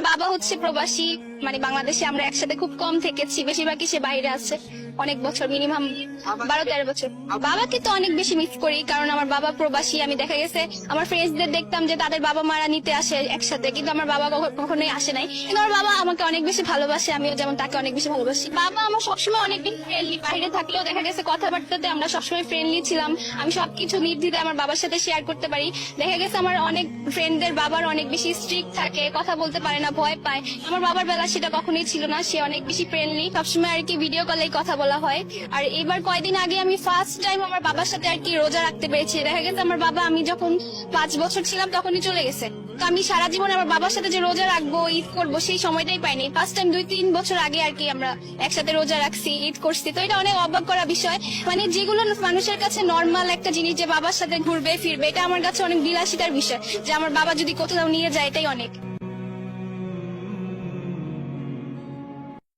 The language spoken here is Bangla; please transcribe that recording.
বাবা হচ্ছে প্রবাসী, মানে বাংলাদেশে আমরা একসাথে খুব কম থেকেছি, বেশিরভাগই সে বাইরে আছে অনেক বছর, মিনিমাম 12-13 বছর। বাবাকে তো অনেক বেশি মিস করি, কারণ আমার বাবা প্রবাসী। আমি দেখা গেছে আমার ফ্রেন্ডসদের দেখতাম যে তাদের বাবা মারা নিতে আসে একসাথে, কিন্তু আমার বাবা কখনোই আসে নাই। কিন্তু আমার বাবা আমাকে অনেক বেশি ভালোবাসে, আমিও যেমন তাকে অনেক বেশি ভালোবাসি। বাবা আমার সবসময় অনেক বেশি ফ্রেন্ডলি, বাইরে থাকলেও দেখা গেছে কথাবার্তাতে আমরা সবসময় ফ্রেন্ডলি ছিলাম। আমি সবকিছু নির্দ্বিধায় আমার বাবার সাথে শেয়ার করতে পারি। দেখা গেছে আমার অনেক ফ্রেন্ডদের বাবার অনেক বেশি স্ট্রিক্ট থাকে, কথা বলতে পারে না, ভয় পায়। আমার বাবার বেলা সেটা কখনোই ছিল না, সে অনেক বেশি ফ্রেন্ডলি, সবসময় আর কি ভিডিও কলেই কথা বলা হয়। আর এবার কয়েকদিন আগে আমি ফার্স্ট টাইম আমার বাবার সাথে আর কি রোজা রাখতে পেরেছি। দেখা গেছে আমার বাবা, আমি যখন 5 বছর ছিলাম তখনই চলে গেছে, তো আমি সারা জীবন আমার বাবার সাথে যে রোজা রাখবো, ঈদ করবো, সেই সময়টাই পাইনি। ফার্স্ট টাইম 2-3 বছর আগে আর কি আমরা একসাথে রোজা রাখছি, ঈদ করছি। তো এটা অনেক অবাক করা বিষয়, মানে যেগুলো মানুষের কাছে নর্মাল একটা জিনিস যে বাবার সাথে ঘুরবে ফিরবে, এটা আমার কাছে অনেক বিলাসিতার বিষয়, যে আমার বাবা যদি কোথাও নিয়ে যায়, এটাই অনেক।